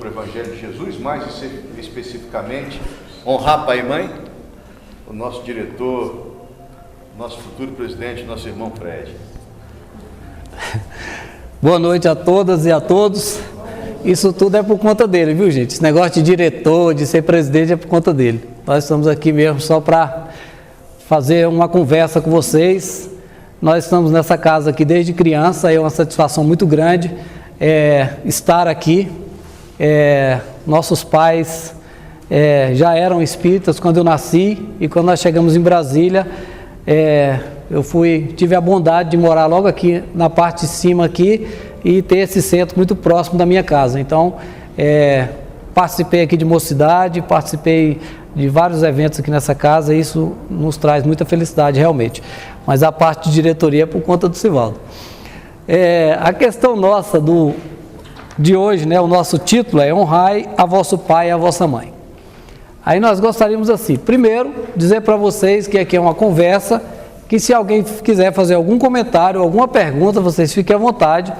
para o Evangelho de Jesus, mais especificamente, honrar pai e mãe, o nosso diretor, nosso futuro presidente, nosso irmão Fred. Boa noite a todas e a todos. Isso tudo é por conta dele, viu, gente? Esse negócio de diretor, de ser presidente é por conta dele. Nós estamos aqui mesmo só para fazer uma conversa com vocês. Nós estamos nessa casa aqui desde criança, é uma satisfação muito grande estar aqui. Nossos pais já eram espíritas quando eu nasci, e quando nós chegamos em Brasília, eu tive a bondade de morar logo aqui na parte de cima aqui e ter esse centro muito próximo da minha casa. Então, participei aqui de mocidade, participei de vários eventos aqui nessa casa, e isso nos traz muita felicidade realmente. Mas a parte de diretoria é por conta do Sivaldo. A questão nossa de hoje, né, o nosso título é honrai a vosso pai e a vossa mãe. Aí nós gostaríamos assim, primeiro, dizer para vocês que aqui é uma conversa, que se alguém quiser fazer algum comentário, alguma pergunta, vocês fiquem à vontade.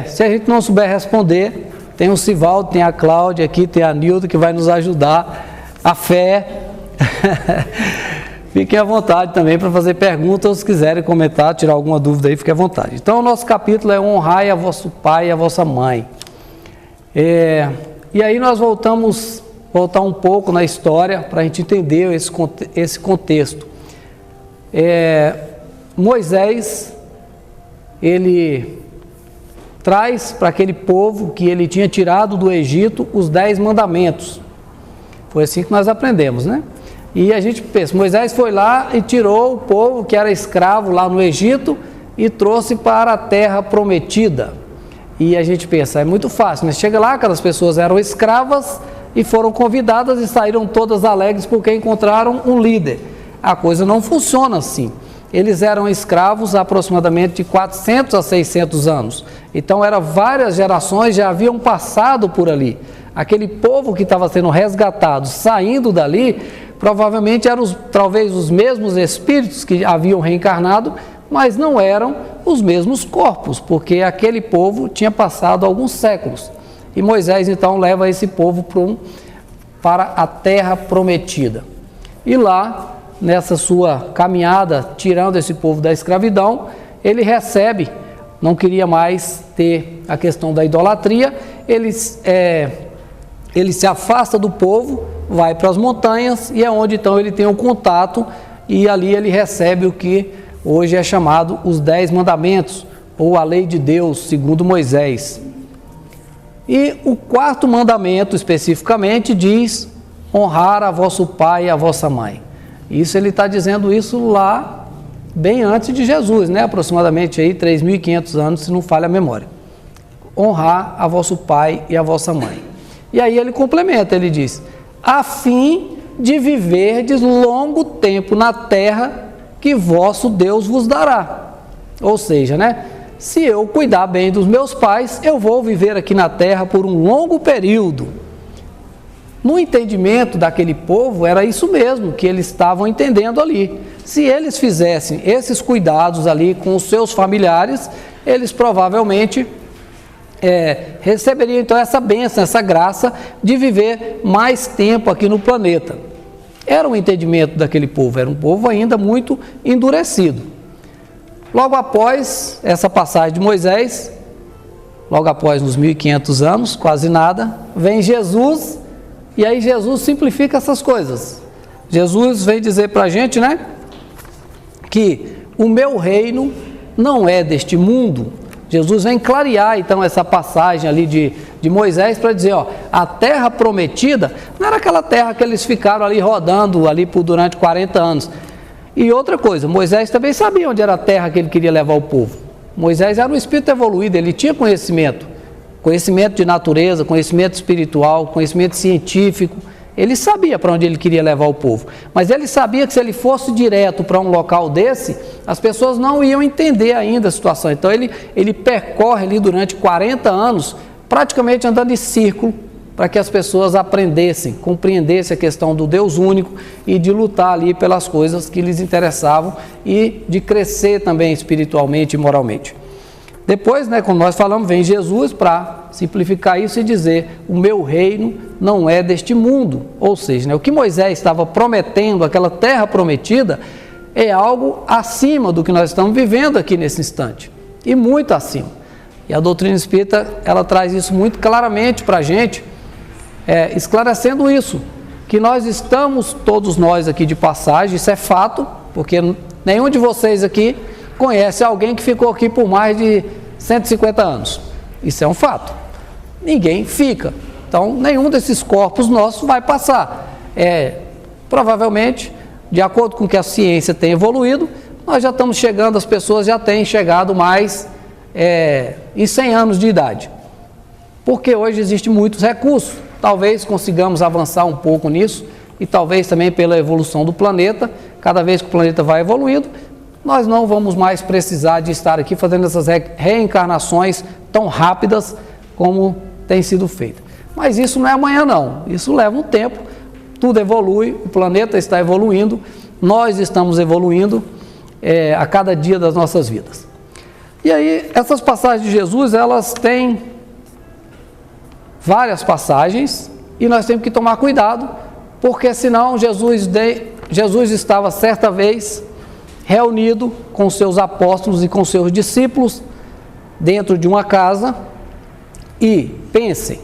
Se a gente não souber responder, tem o Sivaldo, tem a Cláudia aqui, tem a Nilda que vai nos ajudar, a Fé. Fiquem à vontade também para fazer perguntas, ou se quiserem comentar, tirar alguma dúvida aí, fiquem à vontade. Então o nosso capítulo é honrai a vosso pai e a vossa mãe. E aí nós voltar um pouco na história para a gente entender esse contexto. Moisés, ele traz para aquele povo que ele tinha tirado do Egito os 10 mandamentos. Foi assim que nós aprendemos, né? E a gente pensa, Moisés foi lá e tirou o povo que era escravo lá no Egito e trouxe para a terra prometida. E a gente pensa, é muito fácil, mas chega lá, aquelas pessoas eram escravas e foram convidadas e saíram todas alegres porque encontraram um líder. A coisa não funciona assim. Eles eram escravos há aproximadamente de 400 a 600 anos. Então, várias gerações já haviam passado por ali. Aquele povo que estava sendo resgatado, saindo dali, provavelmente eram talvez os mesmos espíritos que haviam reencarnado, mas não eram os mesmos corpos, porque aquele povo tinha passado alguns séculos. E Moisés, então, leva esse povo para a terra prometida. E lá, nessa sua caminhada, tirando esse povo da escravidão, ele recebe, não queria mais ter a questão da idolatria, ele se afasta do povo, vai para as montanhas, e é onde então ele tem um contato, e ali ele recebe o que hoje é chamado os 10 mandamentos, ou a lei de Deus, segundo Moisés. E o 4º mandamento, especificamente, diz: honrar a vosso pai e a vossa mãe. Isso ele está dizendo isso lá, bem antes de Jesus, né? Aproximadamente aí 3.500 anos, se não falha a memória. Honrar a vosso pai e a vossa mãe. E aí ele complementa, ele diz: a fim de viverdes longo tempo na terra que vosso Deus vos dará. Ou seja, né? Se eu cuidar bem dos meus pais, eu vou viver aqui na terra por um longo período. No entendimento daquele povo, era isso mesmo que eles estavam entendendo ali. Se eles fizessem esses cuidados ali com os seus familiares, eles provavelmente receberiam então essa bênção, essa graça de viver mais tempo aqui no planeta. Era o entendimento daquele povo, era um povo ainda muito endurecido. Logo após essa passagem de Moisés, logo após uns 1.500 anos, quase nada, vem Jesus, e aí Jesus simplifica essas coisas. Jesus vem dizer para a gente, né, que o meu reino não é deste mundo. Jesus vem clarear então essa passagem ali de Moisés para dizer, a terra prometida não era aquela terra que eles ficaram ali rodando ali durante 40 anos. E outra coisa, Moisés também sabia onde era a terra que ele queria levar o povo. Moisés era um espírito evoluído, ele tinha conhecimento de natureza, conhecimento espiritual, conhecimento científico. Ele sabia para onde ele queria levar o povo, mas ele sabia que se ele fosse direto para um local desse, as pessoas não iam entender ainda a situação. Então ele percorre ali durante 40 anos, praticamente andando em círculo, para que as pessoas aprendessem, compreendessem a questão do Deus único e de lutar ali pelas coisas que lhes interessavam e de crescer também espiritualmente e moralmente. Depois, né, como nós falamos, vem Jesus para simplificar isso e dizer: o meu reino não é deste mundo. Ou seja, né, o que Moisés estava prometendo, aquela terra prometida, é algo acima do que nós estamos vivendo aqui nesse instante, e muito acima. E a doutrina espírita, ela traz isso muito claramente para a gente, esclarecendo isso, que nós estamos, todos nós aqui de passagem, isso é fato, porque nenhum de vocês aqui conhece alguém que ficou aqui por mais de 150 anos. Isso é um fato. Ninguém fica. Então, nenhum desses corpos nossos vai passar. Provavelmente, de acordo com que a ciência tem evoluído, nós já estamos chegando, as pessoas já têm chegado mais em 100 anos de idade. Porque hoje existem muitos recursos. Talvez consigamos avançar um pouco nisso, e talvez também pela evolução do planeta. Cada vez que o planeta vai evoluindo, nós não vamos mais precisar de estar aqui fazendo essas reencarnações tão rápidas como tem sido feito. Mas isso não é amanhã não, isso leva um tempo, tudo evolui, o planeta está evoluindo, nós estamos evoluindo a cada dia das nossas vidas. E aí, essas passagens de Jesus, elas têm várias passagens, e nós temos que tomar cuidado, porque senão Jesus estava certa vez reunido com seus apóstolos e com seus discípulos dentro de uma casa, e pensem,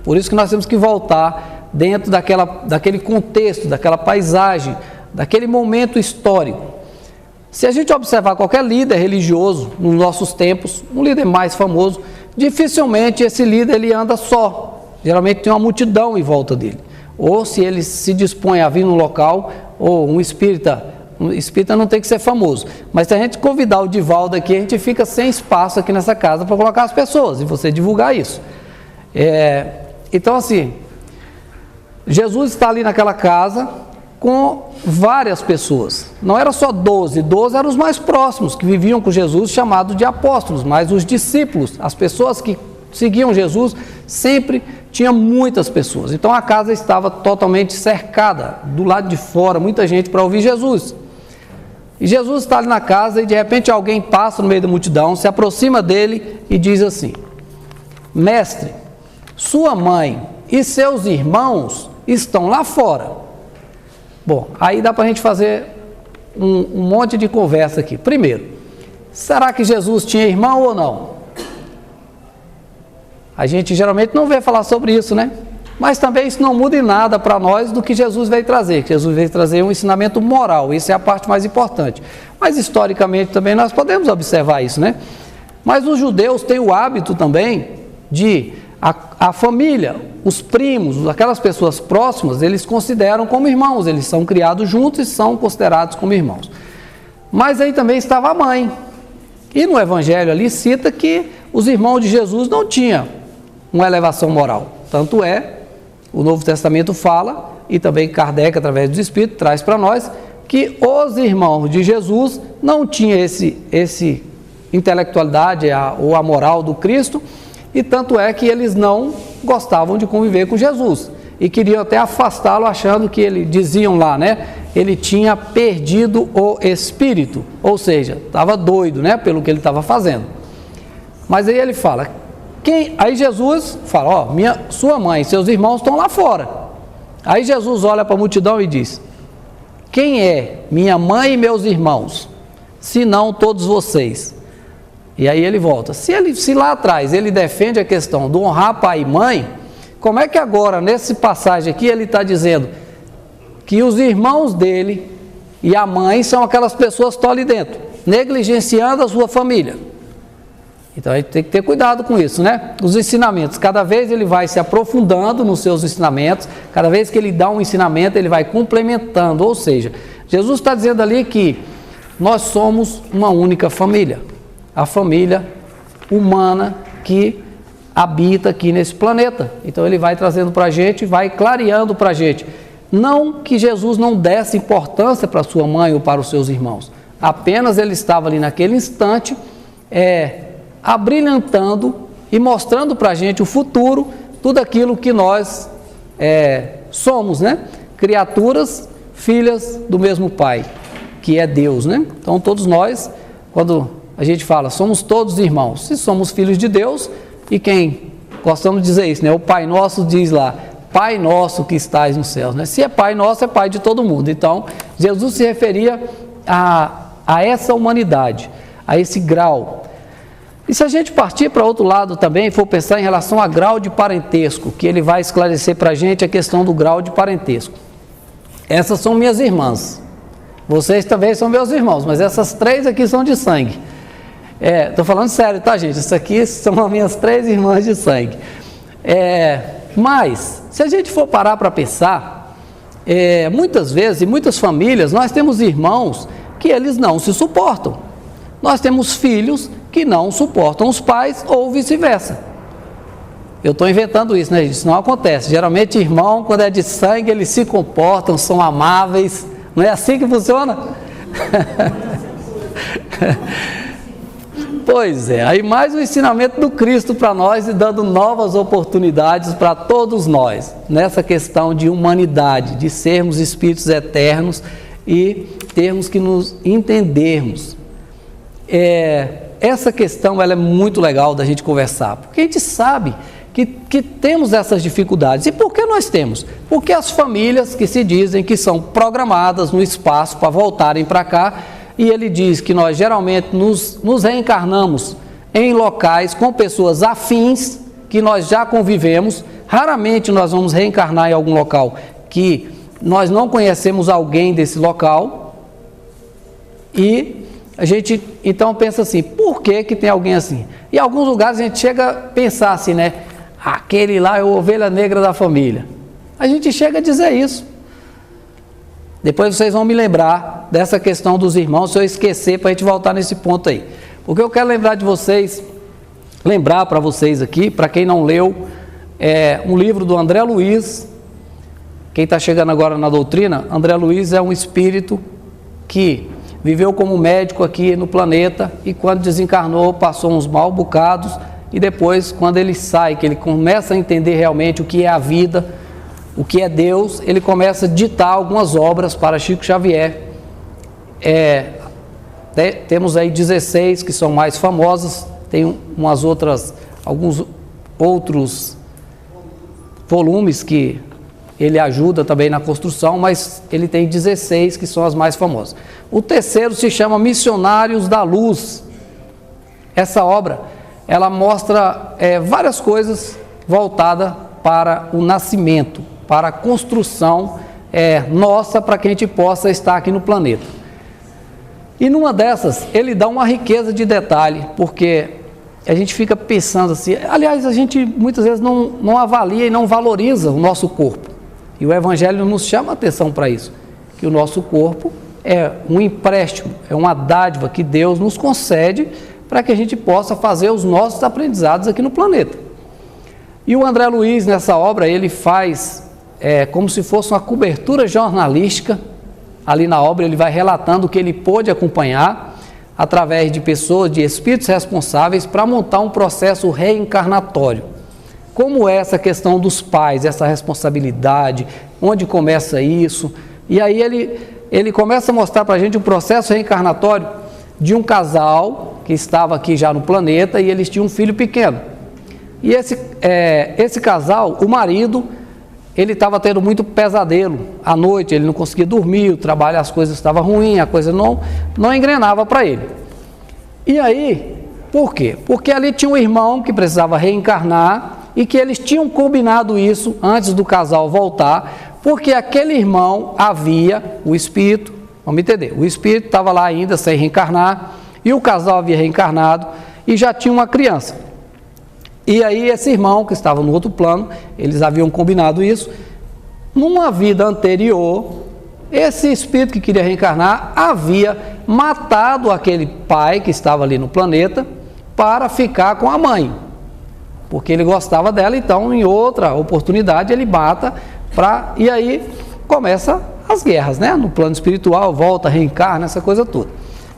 por isso que nós temos que voltar dentro daquele contexto, daquela paisagem, daquele momento histórico. Se a gente observar qualquer líder religioso nos nossos tempos, um líder mais famoso, dificilmente esse líder ele anda só, geralmente tem uma multidão em volta dele, ou se ele se dispõe a vir no local, ou um espírita não tem que ser famoso, mas se a gente convidar o Divaldo aqui, a gente fica sem espaço aqui nessa casa para colocar as pessoas, e você divulgar isso. Então assim, Jesus está ali naquela casa com várias pessoas, não era só 12 eram os mais próximos que viviam com Jesus, chamados de apóstolos, mas os discípulos, as pessoas que seguiam Jesus, sempre tinha muitas pessoas. Então a casa estava totalmente cercada, do lado de fora, muita gente para ouvir Jesus. E Jesus está ali na casa e de repente alguém passa no meio da multidão, se aproxima dele e diz assim: mestre, sua mãe e seus irmãos estão lá fora. Bom, aí dá para a gente fazer um monte de conversa aqui. Primeiro, será que Jesus tinha irmão ou não? A gente geralmente não vê falar sobre isso, né? Mas também isso não muda em nada para nós do que Jesus veio trazer. Jesus veio trazer um ensinamento moral, isso é a parte mais importante. Mas historicamente também nós podemos observar isso, né? Mas os judeus têm o hábito também de a família, os primos, aquelas pessoas próximas, eles consideram como irmãos, eles são criados juntos e são considerados como irmãos. Mas aí também estava a mãe. E no Evangelho ali cita que os irmãos de Jesus não tinham uma elevação moral. Tanto o Novo Testamento fala, e também Kardec, através dos Espíritos, traz para nós, que os irmãos de Jesus não tinham esse intelectualidade ou a moral do Cristo, e tanto é que eles não gostavam de conviver com Jesus, e queriam até afastá-lo, achando que diziam lá, né, ele tinha perdido o espírito, ou seja, estava doido, né, pelo que ele estava fazendo. Mas aí ele fala, aí Jesus fala, sua mãe e seus irmãos estão lá fora. Aí Jesus olha para a multidão e diz: quem é minha mãe e meus irmãos, se não todos vocês? E aí ele volta. Se lá atrás ele defende a questão do honrar pai e mãe, como é que agora, nessa passagem aqui, ele está dizendo que os irmãos dele e a mãe são aquelas pessoas que estão ali dentro, negligenciando a sua família? Então a gente tem que ter cuidado com isso, né? Os ensinamentos, cada vez ele vai se aprofundando nos seus ensinamentos, cada vez que ele dá um ensinamento, ele vai complementando, ou seja, Jesus está dizendo ali que nós somos uma única família, a família humana que habita aqui nesse planeta. Então ele vai trazendo para a gente, vai clareando para a gente, não que Jesus não desse importância para sua mãe ou para os seus irmãos, apenas ele estava ali naquele instante, abrilhantando e mostrando para a gente o futuro, tudo aquilo que nós somos, né? Criaturas, filhas do mesmo Pai, que é Deus, né? Então todos nós, quando a gente fala, somos todos irmãos, se somos filhos de Deus, e quem gostamos de dizer isso, né? O Pai Nosso diz lá, Pai Nosso que estás nos céus, né? Se é Pai Nosso, é Pai de todo mundo. Então, Jesus se referia a essa humanidade, a esse grau. E se a gente partir para outro lado também, for pensar em relação a grau de parentesco, que ele vai esclarecer para a gente a questão do grau de parentesco. Essas são minhas irmãs. Vocês também são meus irmãos, mas essas 3 aqui são de sangue. Estou falando sério, tá, gente? Isso aqui são as minhas 3 irmãs de sangue. Mas, se a gente for parar para pensar, muitas vezes, em muitas famílias, nós temos irmãos que eles não se suportam. Nós temos filhos que não suportam os pais ou vice-versa. Eu estou inventando isso, né, gente? Isso não acontece. Geralmente, irmão, quando é de sangue, eles se comportam, são amáveis. Não é assim que funciona? Pois é, aí mais o ensinamento do Cristo para nós e dando novas oportunidades para todos nós, nessa questão de humanidade, de sermos espíritos eternos e termos que nos entendermos. Essa questão ela é muito legal da gente conversar, porque a gente sabe que temos essas dificuldades. E por que nós temos? Porque as famílias que se dizem que são programadas no espaço para voltarem para cá, e ele diz que nós geralmente nos reencarnamos em locais com pessoas afins, que nós já convivemos. Raramente nós vamos reencarnar em algum local que nós não conhecemos alguém desse local. E a gente então pensa assim, por que tem alguém assim? Em alguns lugares a gente chega a pensar assim, né? Aquele lá é a ovelha negra da família. A gente chega a dizer isso. Depois vocês vão me lembrar dessa questão dos irmãos, se eu esquecer, para a gente voltar nesse ponto aí. Porque eu quero lembrar para vocês aqui, para quem não leu, um livro do André Luiz. Quem está chegando agora na doutrina, André Luiz é um espírito que viveu como médico aqui no planeta e quando desencarnou passou uns maus bocados e depois quando ele sai, que ele começa a entender realmente o que é a vida, o que é Deus, ele começa a ditar algumas obras para Chico Xavier. Temos aí 16 que são mais famosas, tem alguns outros volumes que ele ajuda também na construção, mas ele tem 16 que são as mais famosas. O terceiro se chama Missionários da Luz. Essa obra, ela mostra várias coisas voltadas para o nascimento, para a construção nossa, para que a gente possa estar aqui no planeta. E numa dessas, ele dá uma riqueza de detalhe, porque a gente fica pensando assim, aliás, a gente muitas vezes não avalia e não valoriza o nosso corpo. E o Evangelho nos chama a atenção para isso, que o nosso corpo é um empréstimo, é uma dádiva que Deus nos concede para que a gente possa fazer os nossos aprendizados aqui no planeta. E o André Luiz, nessa obra, ele faz como se fosse uma cobertura jornalística. Ali na obra ele vai relatando o que ele pôde acompanhar através de pessoas, de espíritos responsáveis para montar um processo reencarnatório. Como é essa questão dos pais, essa responsabilidade, onde começa isso? E aí ele começa a mostrar para a gente o processo reencarnatório de um casal que estava aqui já no planeta e eles tinham um filho pequeno. E esse casal, o marido, ele estava tendo muito pesadelo à noite, ele não conseguia dormir, o trabalho, as coisas estavam ruins, a coisa não engrenava para ele. E aí, por quê? Porque ali tinha um irmão que precisava reencarnar e que eles tinham combinado isso antes do casal voltar, porque aquele irmão o espírito, vamos entender, o espírito estava lá ainda sem reencarnar e o casal havia reencarnado e já tinha uma criança. E aí esse irmão que estava no outro plano, eles haviam combinado isso, numa vida anterior, esse espírito que queria reencarnar havia matado aquele pai que estava ali no planeta para ficar com a mãe, porque ele gostava dela, então em outra oportunidade ele mata, e aí começa as guerras, né? No plano espiritual, volta, reencarna, essa coisa toda.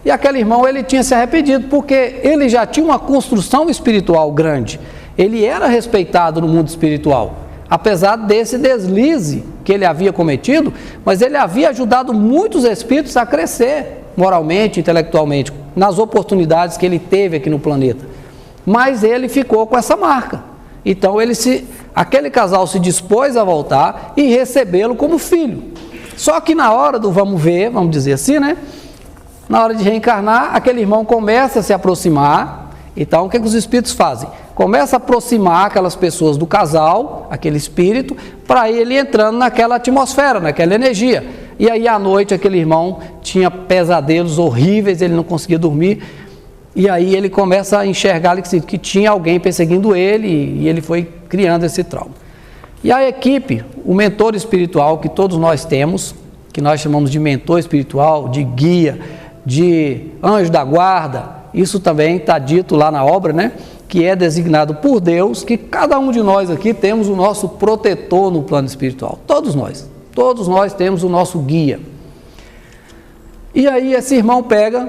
E aquele irmão, ele tinha se arrependido, porque ele já tinha uma construção espiritual grande, ele era respeitado no mundo espiritual, apesar desse deslize que ele havia cometido, mas ele havia ajudado muitos espíritos a crescer moralmente, intelectualmente, nas oportunidades que ele teve aqui no planeta. Mas ele ficou com essa marca. Então aquele casal se dispôs a voltar e recebê-lo como filho. Só que na hora do vamos ver, vamos dizer assim, né? Na hora de reencarnar, aquele irmão começa a se aproximar. Então, o que os espíritos fazem? Começa a aproximar aquelas pessoas do casal, aquele espírito, para ele entrando naquela atmosfera, naquela energia. E aí, à noite, aquele irmão tinha pesadelos horríveis, ele não conseguia dormir. E aí ele começa a enxergar que tinha alguém perseguindo ele e ele foi criando esse trauma. E a equipe, o mentor espiritual que todos nós temos, que nós chamamos de mentor espiritual, de guia, de anjo da guarda, isso também está dito lá na obra, né? Que é designado por Deus, que cada um de nós aqui temos o nosso protetor no plano espiritual. Todos nós temos o nosso guia. E aí esse irmão pega,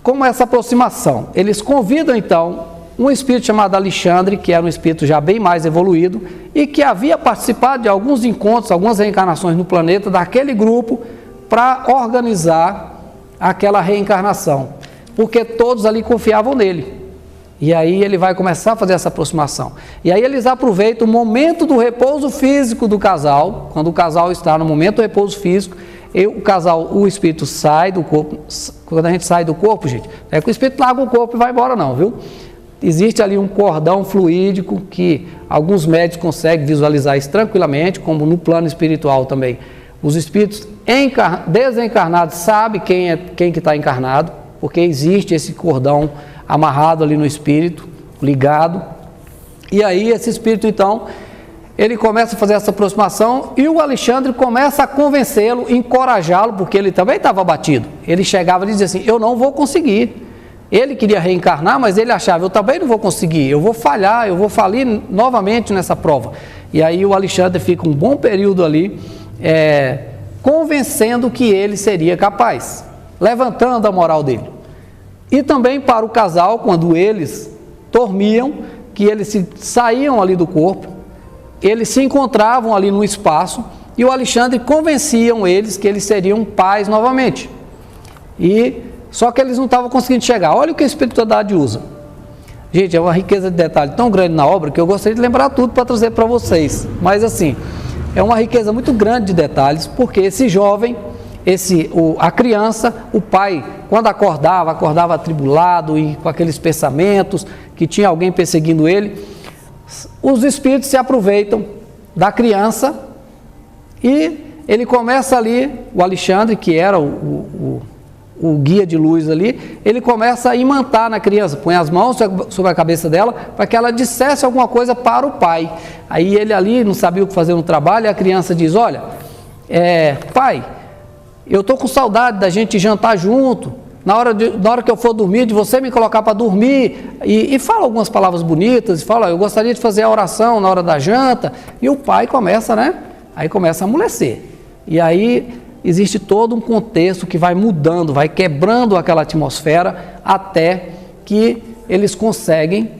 como essa aproximação, eles convidam então um espírito chamado Alexandre, que era um espírito já bem mais evoluído e que havia participado de alguns encontros, algumas reencarnações no planeta daquele grupo para organizar aquela reencarnação, porque todos ali confiavam nele. E aí ele vai começar a fazer essa aproximação. E aí eles aproveitam o momento do repouso físico do casal, quando o casal está no momento do repouso físico, o espírito sai do corpo. Quando a gente sai do corpo, gente, é que o espírito larga o corpo e vai embora não, viu? Existe ali um cordão fluídico que alguns médicos conseguem visualizar isso tranquilamente, como no plano espiritual também. Os espíritos desencarnados sabem quem que está encarnado, porque existe esse cordão amarrado ali no espírito, ligado. E aí esse espírito então, ele começa a fazer essa aproximação e o Alexandre começa a convencê-lo, encorajá-lo, porque ele também estava abatido. Ele chegava e dizia assim, eu não vou conseguir. Ele queria reencarnar, mas ele achava, eu também não vou conseguir, eu vou falhar, eu vou falir novamente nessa prova. E aí o Alexandre fica um bom período ali, convencendo que ele seria capaz, levantando a moral dele. E também para o casal, quando eles dormiam, que eles saíam ali do corpo, eles se encontravam ali no espaço, e o Alexandre convenciam eles que eles seriam pais novamente. Só que eles não estavam conseguindo chegar. Olha o que a espiritualidade usa. Gente, é uma riqueza de detalhe tão grande na obra que eu gostaria de lembrar tudo para trazer para vocês. Mas assim, é uma riqueza muito grande de detalhes, porque esse jovem, a criança, o pai, quando acordava atribulado e com aqueles pensamentos, que tinha alguém perseguindo ele, os espíritos se aproveitam da criança e ele começa ali, o Alexandre, que era o guia de luz ali, ele começa a imantar na criança, põe as mãos sobre a cabeça dela, para que ela dissesse alguma coisa para o pai. Aí ele ali não sabia o que fazer no trabalho, e a criança diz, olha, pai, eu estou com saudade da gente jantar junto, na hora que eu for dormir, de você me colocar para dormir, e fala algumas palavras bonitas, fala, eu gostaria de fazer a oração na hora da janta, e o pai começa, né? Aí começa a amolecer. E aí existe todo um contexto que vai mudando, vai quebrando aquela atmosfera, até que eles conseguem,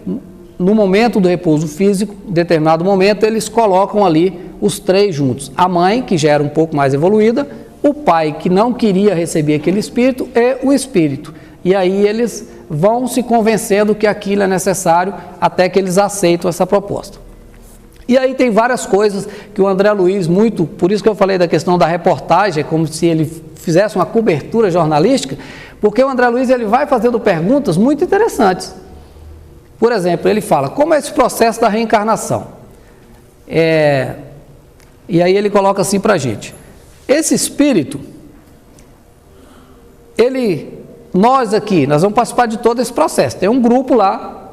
no momento do repouso físico, em determinado momento, eles colocam ali os três juntos. A mãe, que já era um pouco mais evoluída, o pai, que não queria receber aquele espírito, e o espírito. E aí eles vão se convencendo que aquilo é necessário, até que eles aceitam essa proposta. E aí tem várias coisas que o André Luiz, por isso que eu falei da questão da reportagem, como se ele fizesse uma cobertura jornalística, porque o André Luiz ele vai fazendo perguntas muito interessantes. Por exemplo, ele fala, como é esse processo da reencarnação? E aí ele coloca assim para a gente, esse espírito, nós aqui, nós vamos participar de todo esse processo. Tem um grupo lá,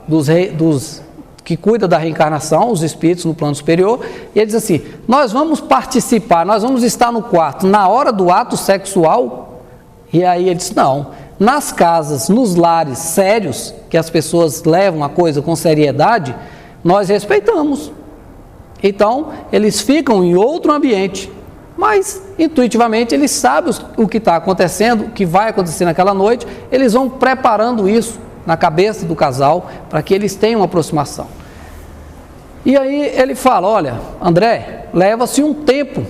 que cuida da reencarnação, os espíritos no plano superior, e ele diz assim, nós vamos participar, nós vamos estar no quarto na hora do ato sexual? E aí ele diz, não, nas casas, nos lares sérios, que as pessoas levam a coisa com seriedade, nós respeitamos. Então, eles ficam em outro ambiente, mas intuitivamente eles sabem o que está acontecendo, o que vai acontecer naquela noite, eles vão preparando isso na cabeça do casal, para que eles tenham uma aproximação. E aí ele fala, olha, André, leva-se um tempo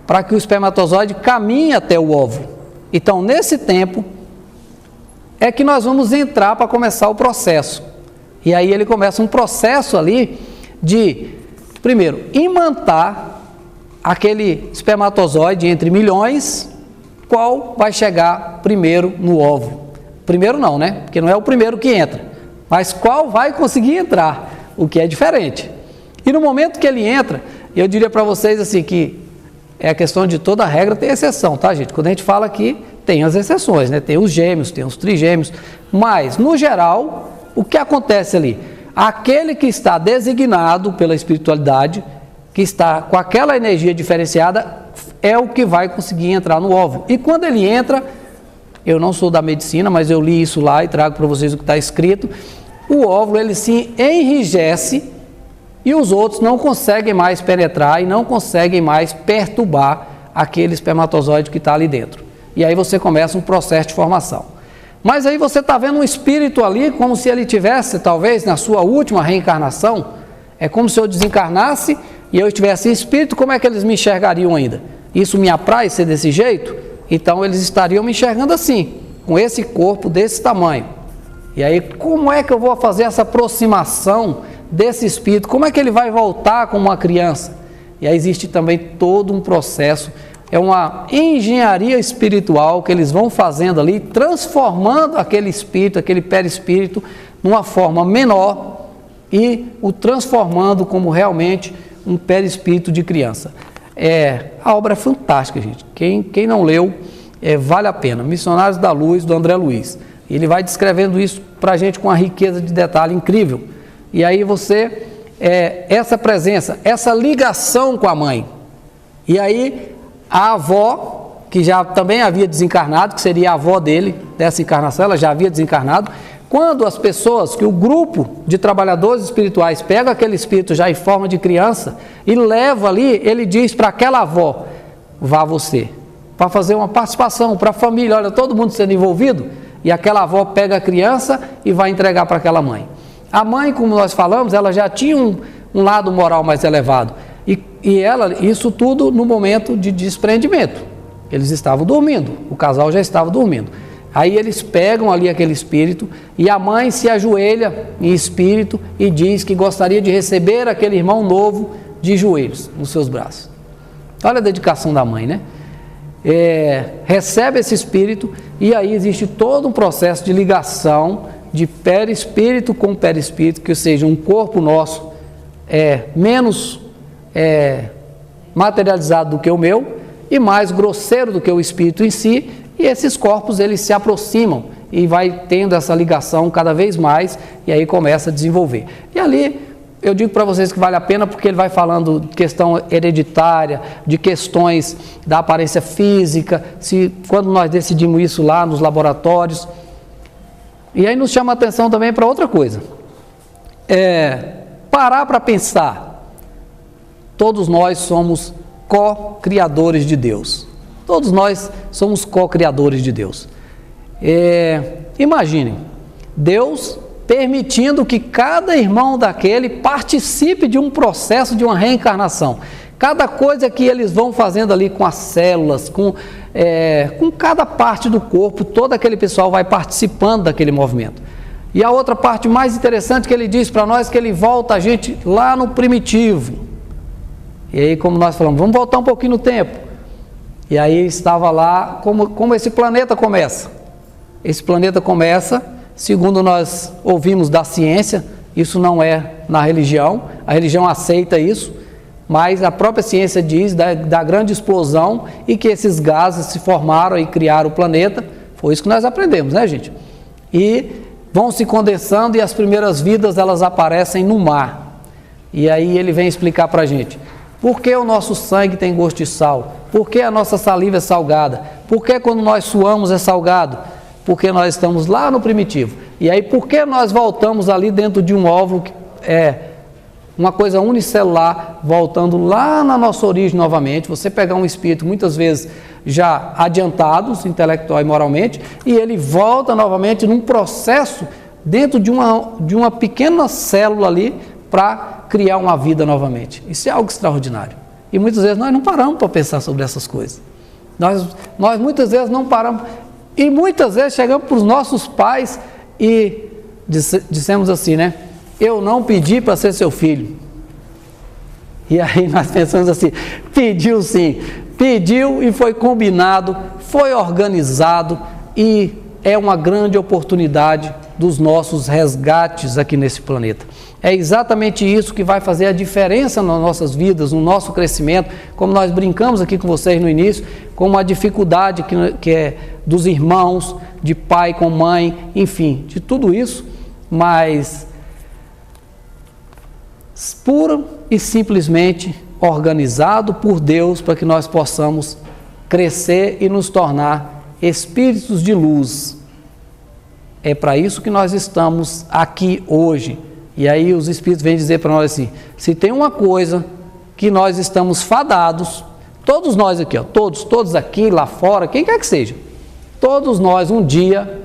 para que o espermatozoide caminhe até o óvulo. Então, nesse tempo, é que nós vamos entrar para começar o processo. E aí ele começa um processo ali de, primeiro, imantar aquele espermatozoide entre milhões, qual vai chegar primeiro no óvulo. Primeiro não, né? Porque não é o primeiro que entra, mas qual vai conseguir entrar, o que é diferente. E no momento que ele entra, eu diria para vocês assim que é a questão de toda regra tem exceção, tá, gente? Quando a gente fala aqui, tem as exceções, né? Tem os gêmeos, tem os trigêmeos, mas no geral, o que acontece ali? Aquele que está designado pela espiritualidade, que está com aquela energia diferenciada, é o que vai conseguir entrar no óvulo. E quando ele entra, eu não sou da medicina, mas eu li isso lá e trago para vocês o que está escrito, o óvulo ele se enrijece e os outros não conseguem mais penetrar e não conseguem mais perturbar aquele espermatozoide que está ali dentro. E aí você começa um processo de formação. Mas aí você está vendo um espírito ali, como se ele tivesse, talvez, na sua última reencarnação. É como se eu desencarnasse e eu estivesse em espírito, como é que eles me enxergariam ainda? Isso me apraz ser desse jeito? Então eles estariam me enxergando assim, com esse corpo desse tamanho. E aí, como é que eu vou fazer essa aproximação desse espírito? Como é que ele vai voltar como uma criança? E aí existe também todo um processo, é uma engenharia espiritual que eles vão fazendo ali, transformando aquele espírito, aquele perispírito, numa forma menor e o transformando como realmente um perispírito de criança. A obra é fantástica, gente. Quem não leu, vale a pena. Missionários da Luz, do André Luiz. Ele vai descrevendo isso para a gente com uma riqueza de detalhe incrível. E aí você, essa presença, essa ligação com a mãe. E aí a avó, que já também havia desencarnado, que seria a avó dele, dessa encarnação, ela já havia desencarnado. Quando as pessoas, que o grupo de trabalhadores espirituais pega aquele espírito já em forma de criança e leva ali, ele diz para aquela avó, vá você, para fazer uma participação para a família, olha, todo mundo sendo envolvido, e aquela avó pega a criança e vai entregar para aquela mãe. A mãe, como nós falamos, ela já tinha um lado moral mais elevado, e ela, isso tudo no momento de desprendimento, eles estavam dormindo, o casal já estava dormindo. Aí eles pegam ali aquele espírito e a mãe se ajoelha em espírito e diz que gostaria de receber aquele irmão novo de joelhos nos seus braços. Olha a dedicação da mãe, né? Recebe esse espírito e aí existe todo um processo de ligação de perispírito com perispírito, que seja um corpo nosso menos materializado do que o meu e mais grosseiro do que o espírito em si. E esses corpos, eles se aproximam e vai tendo essa ligação cada vez mais e aí começa a desenvolver. E ali, eu digo para vocês que vale a pena porque ele vai falando de questão hereditária, de questões da aparência física, quando nós decidimos isso lá nos laboratórios. E aí nos chama a atenção também para outra coisa. Parar para pensar. Todos nós somos co-criadores de Deus. Todos nós somos co-criadores de Deus. Imaginem, Deus permitindo que cada irmão daquele participe de um processo de uma reencarnação. Cada coisa que eles vão fazendo ali com as células, com cada parte do corpo, todo aquele pessoal vai participando daquele movimento. E a outra parte mais interessante que ele diz para nós, que ele volta a gente lá no primitivo. E aí, como nós falamos, vamos voltar um pouquinho no tempo. E aí estava lá, como esse planeta começa. Esse planeta começa, segundo nós ouvimos da ciência, isso não é na religião, a religião aceita isso, mas a própria ciência diz da grande explosão e que esses gases se formaram e criaram o planeta. Foi isso que nós aprendemos, né, gente? E vão se condensando e as primeiras vidas, elas aparecem no mar. E aí ele vem explicar para a gente. Por que o nosso sangue tem gosto de sal? Por que a nossa saliva é salgada? Por que quando nós suamos é salgado? Porque nós estamos lá no primitivo. E aí, por que nós voltamos ali dentro de um óvulo que é uma coisa unicelular, voltando lá na nossa origem novamente? Você pegar um espírito, muitas vezes já adiantado, intelectual e moralmente, e ele volta novamente num processo dentro de uma pequena célula ali para criar uma vida novamente. Isso é algo extraordinário. E muitas vezes nós não paramos para pensar sobre essas coisas. Nós muitas vezes não paramos. E muitas vezes chegamos para os nossos pais e dissemos assim, né? eu não pedi para ser seu filho. E aí nós pensamos assim, pediu sim, pediu e foi combinado, foi organizado e é uma grande oportunidade dos nossos resgates aqui nesse planeta. É exatamente isso que vai fazer a diferença nas nossas vidas, no nosso crescimento, como nós brincamos aqui com vocês no início, com uma dificuldade que é dos irmãos, de pai com mãe, enfim, de tudo isso, mas puro e simplesmente organizado por Deus para que nós possamos crescer e nos tornar espíritos de luz. É para isso que nós estamos aqui hoje. E aí os espíritos vêm dizer para nós assim, se tem uma coisa que nós estamos fadados, todos nós aqui, ó, todos aqui, lá fora, quem quer que seja, todos nós um dia,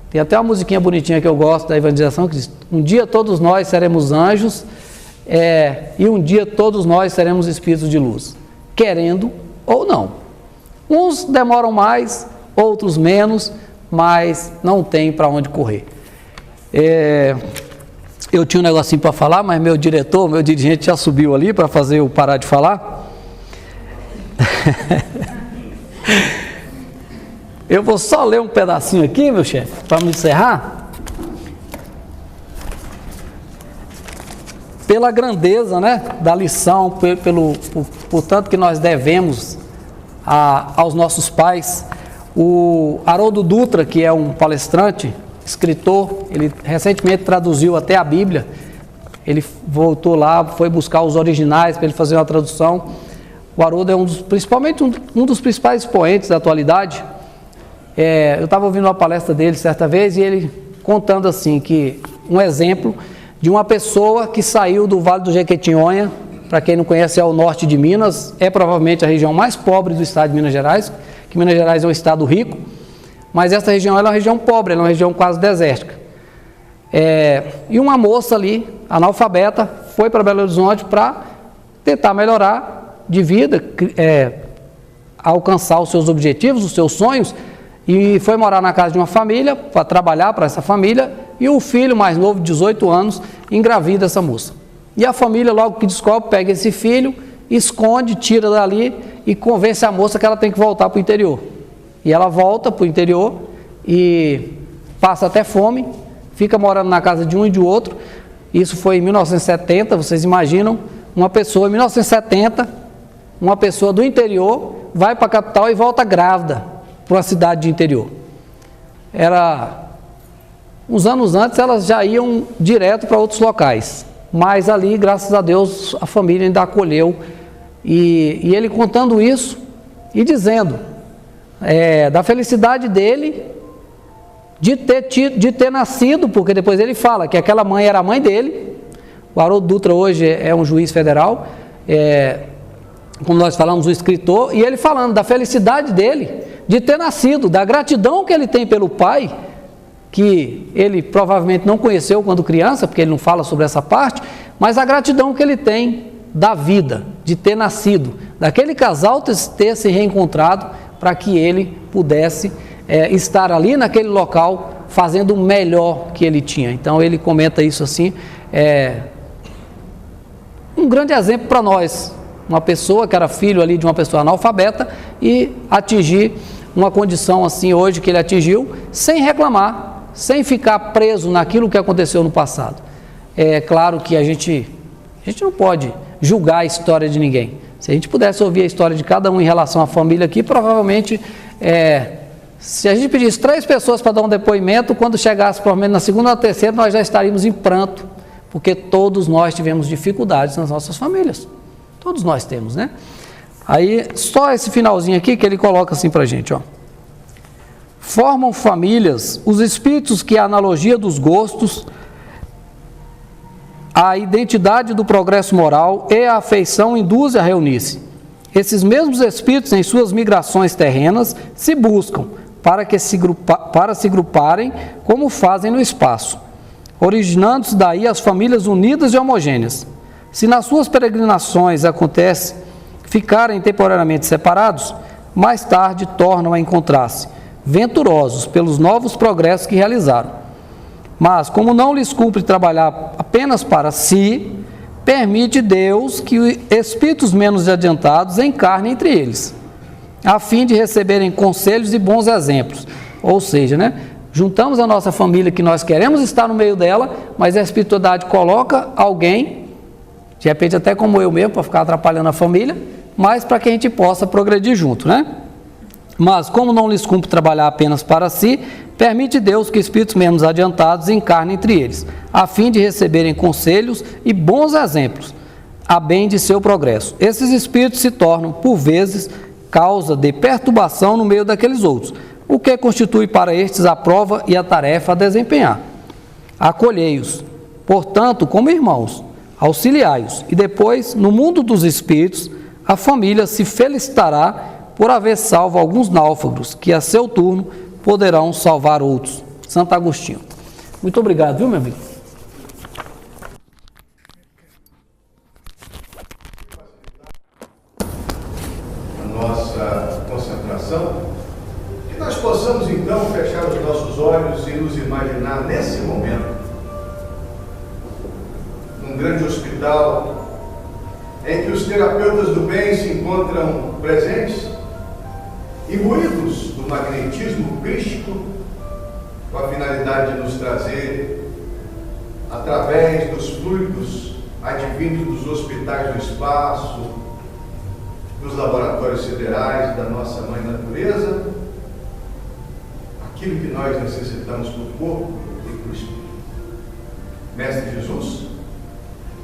tem até uma musiquinha bonitinha que eu gosto da evangelização que diz, um dia todos nós seremos anjos, e um dia todos nós seremos espíritos de luz, querendo ou não. Uns demoram mais, outros menos, mas não tem para onde correr. Eu tinha um negocinho para falar, mas meu dirigente já subiu ali para fazer eu parar de falar. Eu vou só ler um pedacinho aqui, meu chefe, para me encerrar. Pela grandeza, né, da lição, por tanto que nós devemos aos nossos pais. O Haroldo Dutra, que é um palestrante, escritor, ele recentemente traduziu até a Bíblia, ele voltou lá, foi buscar os originais para ele fazer uma tradução. O Haroldo é um dos principais expoentes da atualidade. Eu estava ouvindo uma palestra dele certa vez e ele contando assim, que um exemplo de uma pessoa que saiu do Vale do Jequitinhonha, para quem não conhece é o norte de Minas, é provavelmente a região mais pobre do estado de Minas Gerais, que Minas Gerais é um estado rico, mas essa região ela é uma região pobre, ela é uma região quase desértica. E uma moça ali, analfabeta, foi para Belo Horizonte para tentar melhorar de vida, alcançar os seus objetivos, os seus sonhos, e foi morar na casa de uma família, para trabalhar para essa família, e o filho mais novo, de 18 anos, engravida essa moça. E a família, logo que descobre, pega esse filho, esconde, tira dali e convence a moça que ela tem que voltar para o interior. E ela volta para o interior e passa até fome, fica morando na casa de um e de outro. Isso foi em 1970, vocês imaginam, uma pessoa em 1970, uma pessoa do interior, vai para a capital e volta grávida para uma cidade de interior. Uns anos antes elas já iam direto para outros locais, mas ali, graças a Deus, a família ainda acolheu. E ele contando isso e dizendo da felicidade dele de ter nascido, porque depois ele fala que aquela mãe era a mãe dele. O Haroldo Dutra hoje é um juiz federal, como nós falamos, um escritor, e ele falando da felicidade dele de ter nascido, da gratidão que ele tem pelo pai, que ele provavelmente não conheceu quando criança, porque ele não fala sobre essa parte, mas a gratidão que ele tem da vida, de ter nascido, daquele casal ter se reencontrado para que ele pudesse estar ali naquele local fazendo o melhor que ele tinha. Então ele comenta isso assim, um grande exemplo para nós, uma pessoa que era filho ali de uma pessoa analfabeta e atingir uma condição assim hoje que ele atingiu, sem reclamar, sem ficar preso naquilo que aconteceu no passado. É claro que a gente não pode julgar a história de ninguém. Se a gente pudesse ouvir a história de cada um em relação à família aqui, provavelmente, se a gente pedisse 3 pessoas para dar um depoimento, quando chegasse pelo menos na segunda ou na terceira, nós já estaríamos em pranto, porque todos nós tivemos dificuldades nas nossas famílias. Todos nós temos, né? Aí, só esse finalzinho aqui que ele coloca assim para a gente, ó. Formam famílias os espíritos que a analogia dos gostos, a identidade do progresso moral e a afeição induzem a reunir-se. Esses mesmos espíritos, em suas migrações terrenas, se buscam para se gruparem como fazem no espaço, originando-se daí as famílias unidas e homogêneas. Se nas suas peregrinações acontece ficarem temporariamente separados, mais tarde tornam a encontrar-se, venturosos pelos novos progressos que realizaram. Mas, como não lhes cumpre trabalhar apenas para si, permite Deus que espíritos menos adiantados encarnem entre eles, a fim de receberem conselhos e bons exemplos. Ou seja, né, juntamos a nossa família que nós queremos estar no meio dela, mas a espiritualidade coloca alguém, de repente até como eu mesmo, para ficar atrapalhando a família, mas para que a gente possa progredir junto, né? Mas, como não lhes cumpre trabalhar apenas para si, permite Deus que espíritos menos adiantados encarnem entre eles, a fim de receberem conselhos e bons exemplos, a bem de seu progresso. Esses espíritos se tornam, por vezes, causa de perturbação no meio daqueles outros, o que constitui para estes a prova e a tarefa a desempenhar. Acolhei-os, portanto, como irmãos, auxiliai-os, e depois, no mundo dos espíritos, a família se felicitará por haver salvo alguns náufragos, que a seu turno poderão salvar outros. Santo Agostinho. Muito obrigado, viu, meu amigo? A nossa concentração, que nós possamos então fechar os nossos olhos e nos imaginar nesse momento, num grande hospital, em que os terapeutas do bem se encontram presentes, imbuídos do magnetismo crístico, com a finalidade de nos trazer, através dos fluidos advindos dos hospitais do espaço, dos laboratórios siderais da nossa mãe natureza, aquilo que nós necessitamos para o corpo e para o espírito. Mestre Jesus,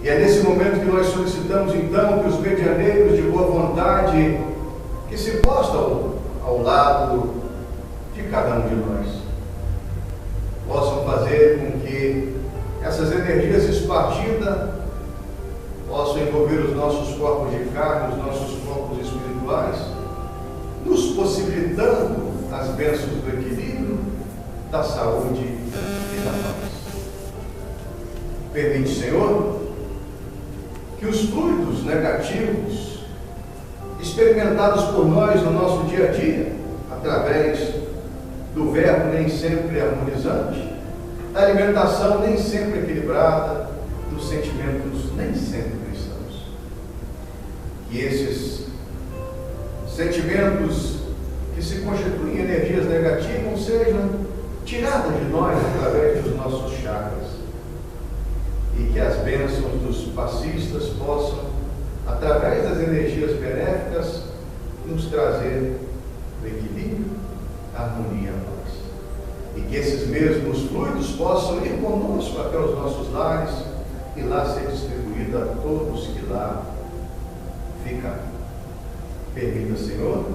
e é nesse momento que nós solicitamos então que os medianeiros de boa vontade que se postam ao lado de cada um de nós possam fazer com que essas energias espartidas possam envolver os nossos corpos de carne, os nossos corpos espirituais, nos possibilitando as bênçãos do equilíbrio, da saúde e da paz. Permite, Senhor, que os fluidos negativos experimentados por nós no nosso dia a dia, através do verbo nem sempre harmonizante, da alimentação nem sempre equilibrada, dos sentimentos nem sempre cristãos, que esses sentimentos que se constituem em energias negativas sejam tiradas de nós através dos nossos chakras, e que as bênçãos dos passistas possam, através das energias benéficas, nos trazer o equilíbrio, a harmonia e a paz. E que esses mesmos fluidos possam ir conosco até os nossos lares e lá ser distribuído a todos que lá ficarão. Permita, Senhor,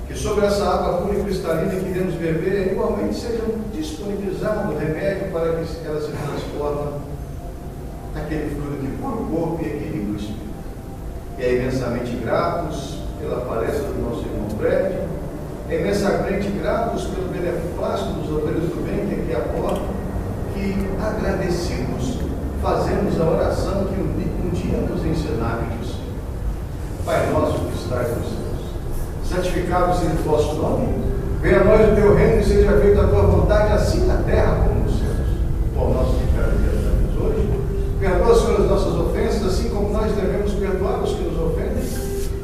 que sobre essa água pura e cristalina que iremos beber, igualmente sejam disponibilizados remédio para que ela se transforme naquele fluido de puro corpo e equilíbrio espírito. E é imensamente gratos pela palestra do nosso irmão Fred, é imensamente gratos pelo beneplácito dos obreiros do bem que aqui aportam, que agradecidos fazemos a oração que um dia nos ensinaram de Senhor. Pai nosso que estás nos céus, santificado seja o vosso nome, venha a nós o teu reino e seja feita a tua vontade, assim na terra como nos céus. O pão nosso de cada dia damos hoje. Perdoa, Senhor, as nossas ofensas, assim como nós devemos perdoar os que nos ofendem.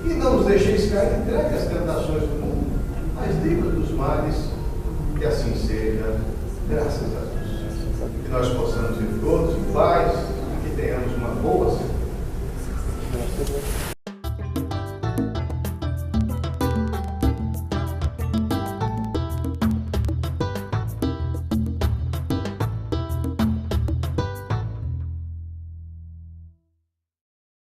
E não nos deixeis cair entregue às tentações do mundo, mas livra dos males, que assim seja, graças a Deus. Que nós possamos ir todos em paz,